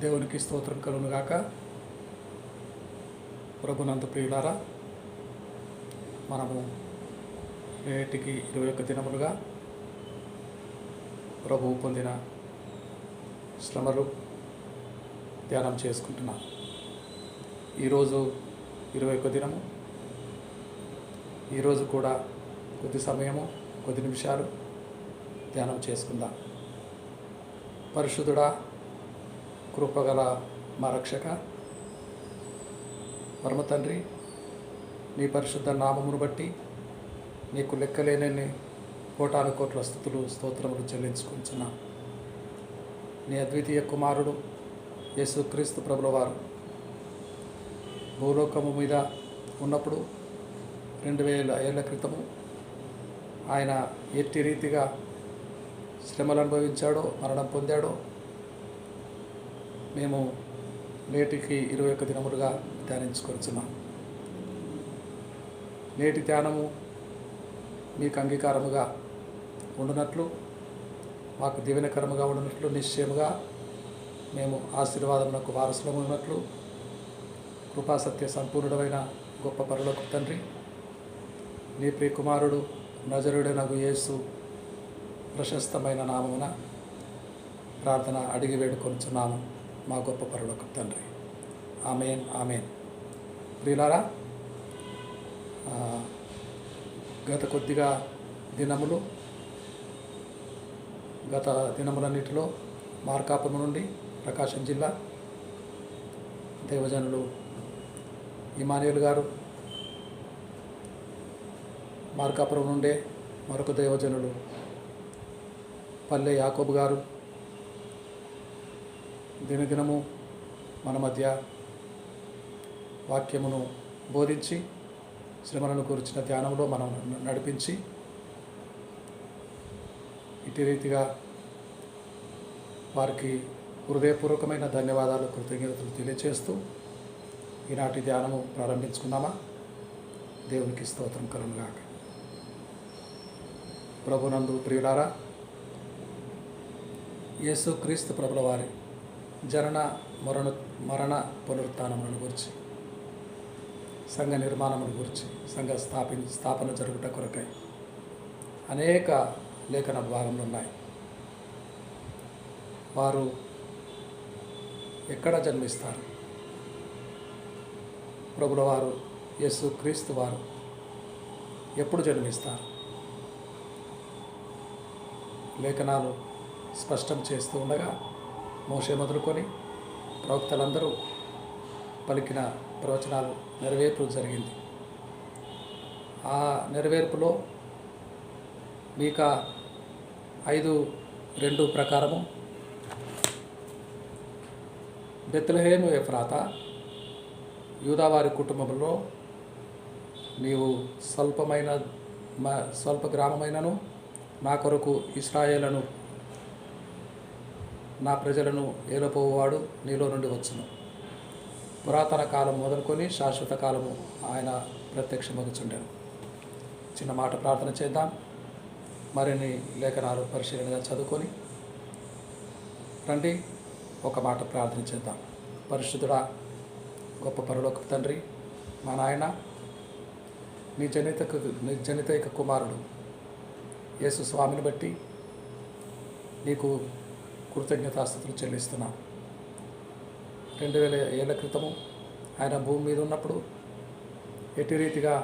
దేవునికి స్తోత్రం కలుగునుగాక. ప్రభునందు ప్రియులారా, మనము నేటికి 21 దినములుగా ప్రభువు పొందిన శ్రమలు ధ్యానం చేసుకుంటున్నాం. ఈరోజు 21 దినము. ఈరోజు కూడా కొద్ది సమయము, కొద్ది నిమిషాలు ధ్యానం చేసుకుందాం. పరిశుద్ధుడా, కృపగల మా రక్షక, పరమ తండ్రి, నీ పరిశుద్ధ నామమును బట్టి నీకు లెక్కలేనన్ని కోటాను కోట్ల స్తుతులు స్తోత్రములు చెల్లించుకుంటున్నాం. నీ అద్వితీయ కుమారుడు యేసుక్రీస్తు ప్రభుల వారు భూలోకము మీద ఉన్నప్పుడు 2000 ఏళ్ల క్రితము ఆయన ఎట్టి రీతిగా శ్రమలు అనుభవించాడో, మరణం పొందాడో మేము నేటికి 21 దినములుగా ధ్యానించుకొచ్చున్నాం. నేటి ధ్యానము మీకు అంగీకారముగా ఉండునట్లు, మాకు దీవెనకరముగా ఉండునట్లు, నిశ్చయముగా మేము ఆశీర్వాదములకు వారసులము ఉన్నట్లు కృపాసత్య సంపూర్ణుడమైన గొప్ప పరలోక తండ్రి, నీ ప్రియ కుమారుడు నజరుడైనగు యేసు ప్రశస్తమైన నామమున ప్రార్థన అడిగి వేడుకొనుచున్నాము మా గొప్ప పరలోక తండ్రి. ఆమేన్, ఆమేన్. ప్రియులారా, గత దినములన్నిటిలో మార్కాపురం నుండి ప్రకాశం జిల్లా దేవజనులు ఇమానియేల్ గారు, మార్కాపురం నుండే మరొక దేవజనులు పల్లె యాకోబు గారు దినదినము మన మధ్య వాక్యమును బోధించి శ్రమలను గురించిన ధ్యానంలో మనం నడిపించి ఇటు రీతిగా వారికి హృదయపూర్వకమైన ధన్యవాదాలు, కృతజ్ఞతలు తెలియచేస్తూ ఈనాటి ధ్యానము ప్రారంభించుకున్నామా? దేవునికి స్తోత్రం కలుగునుగాక. ప్రభునందు ప్రియులారా, యేసుక్రీస్తు ప్రభుల వారి జనన మరణ పునరుత్థానములను గురించి, సంఘ నిర్మాణమును గురించి, సంఘ స్థాపన జరుగుట కొరకై అనేక లేఖన భాగములు ఉన్నాయి. వారు ఎక్కడ జన్మిస్తారు? ప్రభుల వారు యేసుక్రీస్తు వారు ఎప్పుడు జన్మిస్తారు? లేఖనాలు స్పష్టం చేస్తూ ఉండగా మోషే మొదలుకొని ప్రవక్తలందరూ పలికిన ప్రవచనాలు నెరవేర్పు జరిగింది. ఆ నెరవేర్పులో మీకా 5:2 ప్రకారము బెత్లెహేము ఎఫ్రాతా, యూదావారి కుటుంబంలో నీవు స్వల్ప గ్రామమైనను నా కొరకు ఇశ్రాయేలును, నా ప్రజలను ఏలపోవాడు నీలో నుండి వచ్చును. పురాతన కాలం మొదలుకొని శాశ్వత కాలము ఆయన ప్రత్యక్షమగుచుండెను. చిన్న మాట ప్రార్థన చేద్దాం. మరిన్ని లేఖనాలు పరిశీలనగా చదువుకొని రండి, ఒక మాట ప్రార్థన చేద్దాం. పరిశుద్ధుడా, గొప్ప పరలోక తండ్రి, మా నాయన, నీ జనితైక కుమారుడు యేసు స్వామిని బట్టి నీకు కృతజ్ఞతాస్తుతులు చెల్లిస్తున్నాం. 2000 ఏళ్ల క్రితము ఆయన భూమి మీద ఉన్నప్పుడు ఎట్టి రీతిగా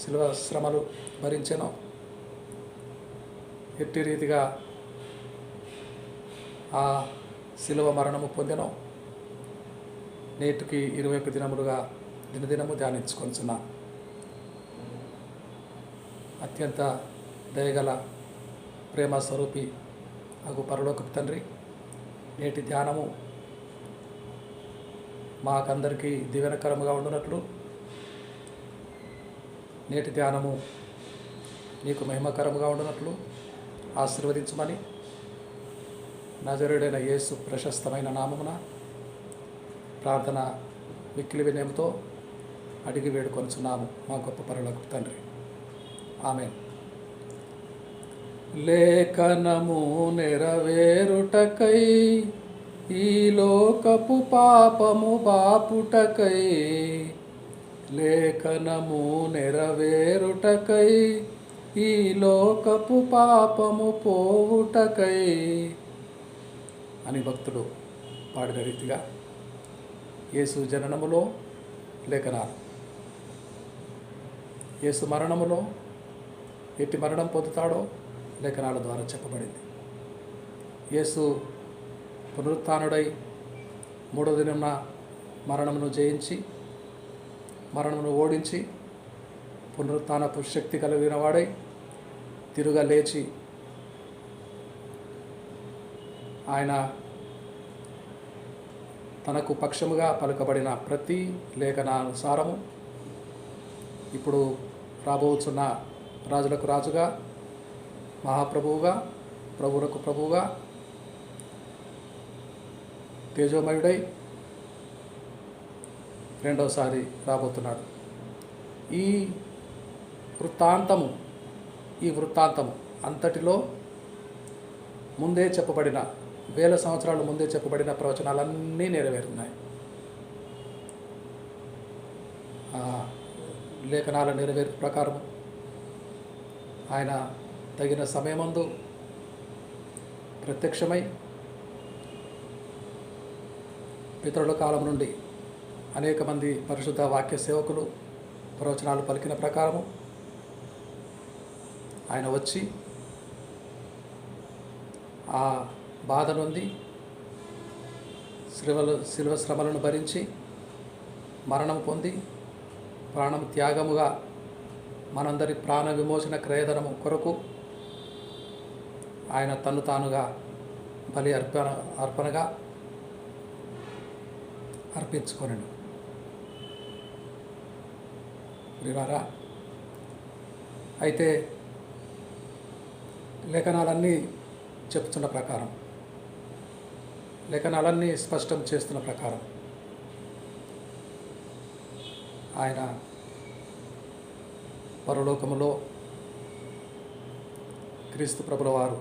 శిలువ శ్రమలు భరించెనో, ఎట్టి రీతిగా ఆ శిలువ మరణము పొందెనో నేటికి 21 దినములుగా దినదినము ధ్యానించుకొంచున్నాం. అత్యంత దయగల ప్రేమ స్వరూపి అగు పరలోకపు తండ్రి, నేటి ధ్యానము మాకందరికీ దీవెనకరముగా ఉండునట్లు, నేటి ధ్యానము నీకు మహిమకరముగా ఉండునట్లు ఆశీర్వదించమని నజరుడైన యేసు ప్రశస్తమైన నామమున ప్రార్థన మిక్కిలి వినయముతో అడిగి వేడుకొనుచున్నాము మా గొప్ప పరలోకపు తండ్రి. ఆమేన్. లేఖనము నెరవేరుటకై ఈ లోకపు పాపము బాపుటకై, లేఖనము నెరవేరుటకై, ఈ లోకపు పాపము పోవుటకై అని భక్తులు పాడిన రీతిగా యేసు జననములో లేఖనాలు, యేసు మరణములో ఎట్టి మరణం పొందుతాడో లేఖనాల ద్వారా చెప్పబడింది. యేసు పునరుత్థానుడై మూడో దినమున మరణమును జయించి, మరణమును ఓడించి, పునరుత్థానపు శక్తి కలిగిన వాడై తిరుగా లేచి ఆయన తనకు పక్షముగా పలుకబడిన ప్రతి లేఖనానుసారము ఇప్పుడు రాబోతున్న రాజులకు రాజుగా, మహాప్రభువుగా, ప్రభువులకు ప్రభువుగా, తేజోమయుడై రెండవసారి రాబోతున్నాడు. ఈ వృత్తాంతము అంతటిలో ముందే చెప్పబడిన, వేల సంవత్సరాల ముందే చెప్పబడిన ప్రవచనాలన్నీ నెరవేరున్నాయి. లేఖనాల నెరవేరు ప్రకారం ఆయన తగిన సమయమందు ప్రత్యక్షమై పితరుల కాలం నుండి అనేక మంది పరిశుద్ధ వాక్య సేవకులు ప్రవచనాలు పలికిన ప్రకారము ఆయన వచ్చి ఆ బాధ నుండి శిలువ శ్రమలను భరించి మరణం పొంది ప్రాణం త్యాగముగా మనందరి ప్రాణ విమోచన క్రయధనము కొరకు ఆయన తన్ను తానుగా బలి అర్పణగా అర్పించుకొనెను. ప్రియులారా, అయితే లేఖనాలన్నీ చెప్తున్న ప్రకారం, లేఖనాలన్నీ స్పష్టం చేస్తున్న ప్రకారం ఆయన పరలోకములో క్రీస్తు ప్రభుల వారు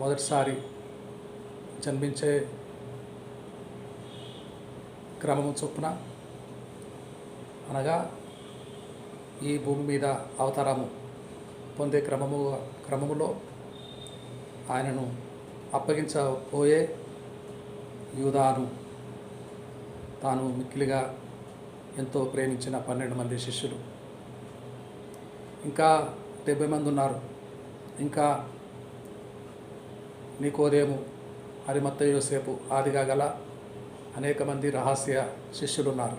మొదటిసారి జన్మించే క్రమము చొప్పున, అనగా ఈ భూమి మీద అవతారము పొందే క్రమములో ఆయనను అప్పగించబోయే యూదాను తాను మిక్కిలిగా ఎంతో ప్రేమించిన 12 మంది శిష్యులు, ఇంకా 70 మంది ఉన్నారు. ఇంకా నికోదేము, అరిమత్తయి యోసేపు ఆదిగా గల అనేక మంది రహస్య శిష్యులు ఉన్నారు.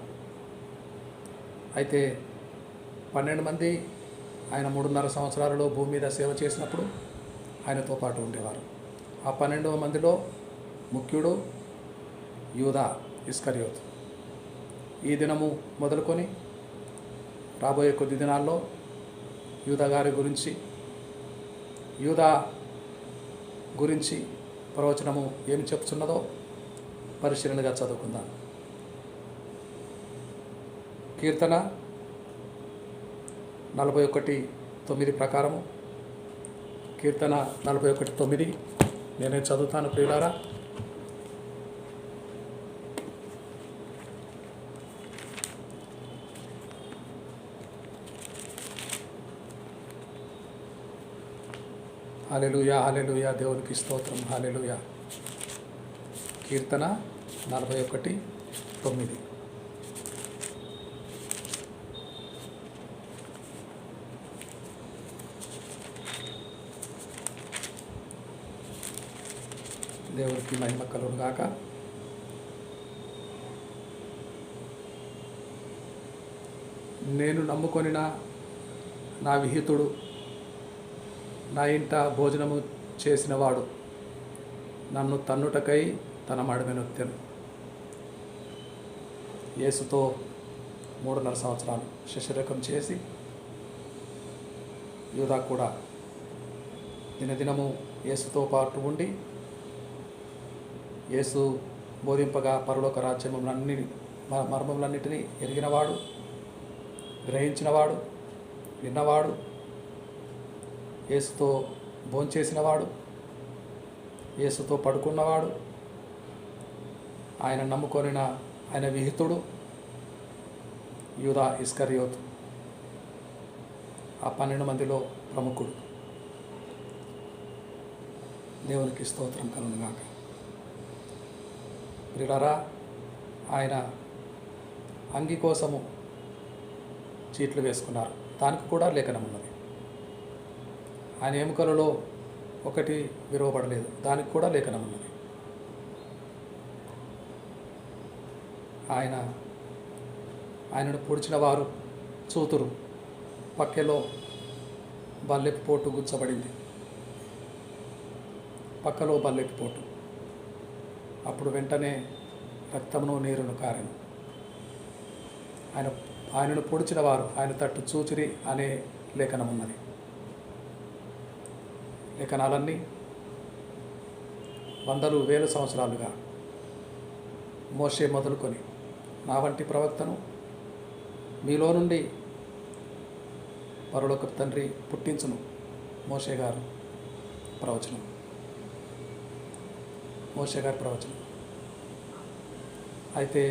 అయితే 12 మంది ఆయన 3.5 సంవత్సరాలలో భూమి మీద సేవ చేసినప్పుడు ఆయనతో పాటు ఉండేవారు. ఆ 12 మందిలో ముఖ్యుడు యూదా ఇస్కరియోతు. ఈ దినము మొదలుకొని రాబోయే కొద్ది దినాల్లో యూదా గారి గురించి, యూదా గురించి ప్రవచనము ఏమి చెప్తున్నదో పరిశీలనగా చదువుకుందాం. కీర్తన 41:9 ప్రకారము, కీర్తన 41:9 నేనే చదువుతాను ప్రియులారా. హల్లెలూయా, హల్లెలూయా, దేవునికి స్తోత్రం, హల్లెలూయా. కీర్తన 41:9. దేవునికి మహిమ కలుగును గాక. నేను నమ్ముకొనిన నా విహితుడు, నా ఇంట భోజనము చేసినవాడు నన్ను తన్నుటకై తన మడమెనొత్తెను. యేసుతో 3.5 సంవత్సరాలు శిష్యరకం చేసి యూదా కూడా దినదినము యేసుతో పాటు ఉండి యేసు బోధింపగా పరలోక మర్మములన్నిటినీ ఎరిగినవాడు, గ్రహించినవాడు, విన్నవాడు, యేసుతో భోంచేసినవాడు, యేసుతో పడుకున్నవాడు, ఆయన నమ్ముకొనిన ఆయన విహితుడు యూదా ఇస్కరియోతు, ఆ 12 మందిలో ప్రముఖుడు. దేవునికి స్తోత్రం కలుగునుగాక. ప్రియులారా, ఆయన అంగి కోసము చీట్లు వేసుకున్నారు, దానికి కూడా లేఖనం ఉన్నది. ఆయన ఎముకలలో ఒకటి విరవబడలేదు, దానికి కూడా లేఖనం ఉన్నది. ఆయనను పొడిచిన వారు చూతురు, పక్కెలో బల్లెపు పోటు గుచ్చబడింది, పక్కలో బల్లెపు పోటు. అప్పుడు వెంటనే రక్తమును నీరును కారెను. ఆయనను పొడిచిన వారు ఆయన తట్టు చూచిరి అనే లేఖనం ఉన్నది. లేఖనాలన్నీ వందలు వేల సంవత్సరాలుగా మోషే మొదలుకొని నా వంటి ప్రవక్తను మీలో నుండి పరలోకపు తండ్రి పుట్టించును, మోషే గారి ప్రవచనం. అయితే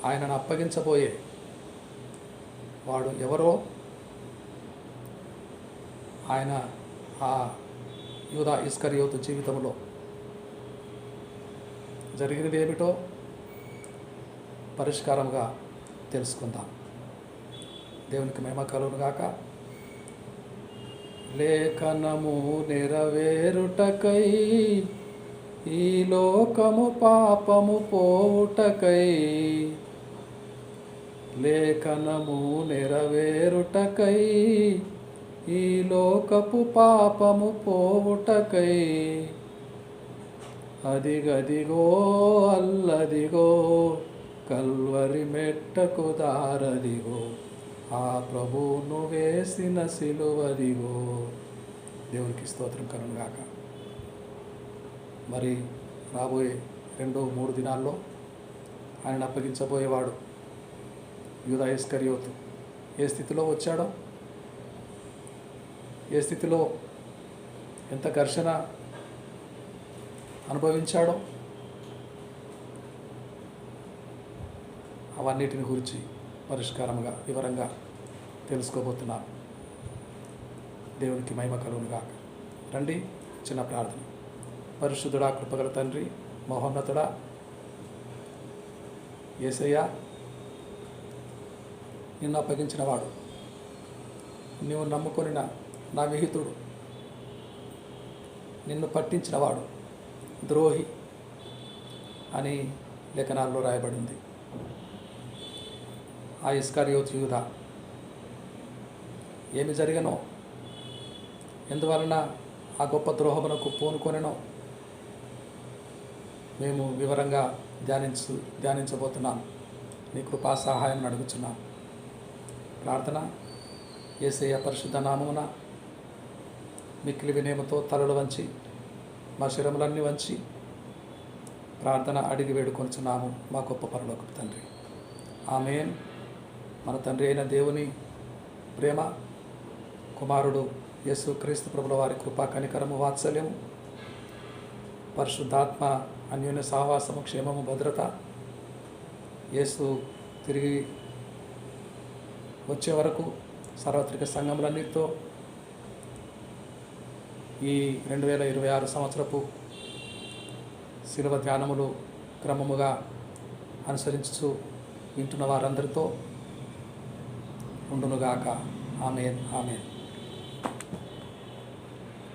ఆయనను అప్పగించబోయే వాడు ఎవరో ఆయన ఆ యూదా ఇస్కరియోతు జీవితంలో జరిగినది ఏమిటో పరిష్కారంగా తెలుసుకుందాం. దేవునికి మహిమ కలుగునుగాక. లేఖనము నెరవేరుటకై, ఈ లోకము పాపము పోవుటకై, లేఖనము నెరవేరుటకై, ఈ లోకపు పాపము పోవుటకై, అదిగదిగో అల్లదిగో కల్వరి మెట్టకు దారదిగో, ఆ ప్రభువును వేసిన సిలువదిగో. దేవునికి స్తోత్రం కలుగునుగాక. మరి రాబోయే 2-3 దినాల్లో ఆయనను అప్పగించబోయేవాడు యూదా ఇస్కరియోతు ఏ స్థితిలో వచ్చాడో, ఏ స్థితిలో ఎంత ఘర్షణ అనుభవించాడో, అవన్నిటిని గురించి పరిష్కారంగా వివరంగా తెలుసుకోబోతున్నాను. దేవునికి మహిమ కలుగునుగాక. రండి, చిన్న ప్రార్థన. పరిశుద్ధుడా, కృపగల తండ్రి, మహోన్నతుడా, యేసయ్య, నిన్ను అప్పగించిన వాడు, నీవు నమ్ముకొనిన నా విహితుడు, నిన్ను పట్టించిన వాడు ద్రోహి అని లేఖనాల్లో రాయబడింది. ఆ ఇస్కరియోతు యూదా ఏమి జరిగనో, ఎందువలన ఆ గొప్ప ద్రోహమునకు పూనుకొనెనో మేము వివరంగా ధ్యానించబోతున్నాం. నీ కృపా సహాయం అడుగుచున్నాం. ప్రార్థన. యేసయ్య పరిశుద్ధ నామమున మిక్కిలి వినయముతో తలలు వంచి, మా శిరములన్నీ వంచి ప్రార్థన అడిగి వేడుకొనుచున్నాము మా గొప్ప పరలోకపు తండ్రి. ఆమేన్. మన తండ్రి అయిన దేవుని ప్రేమ, కుమారుడు యేసు క్రీస్తు ప్రభుల వారి కృపా కనికరము వాత్సల్యము, పరిశుద్ధాత్మ అన్యోన్య సహవాసము, క్షేమము, భద్రత, యేసు తిరిగి వచ్చే వరకు సార్వత్రిక సంఘములన్నిటితో ఈ 2026 సంవత్సరపు శిలువ ధ్యానములు క్రమముగా అనుసరించు వింటున్న వారందరితో ఉండునుగాక. ఆమేన్. ఆమేన్.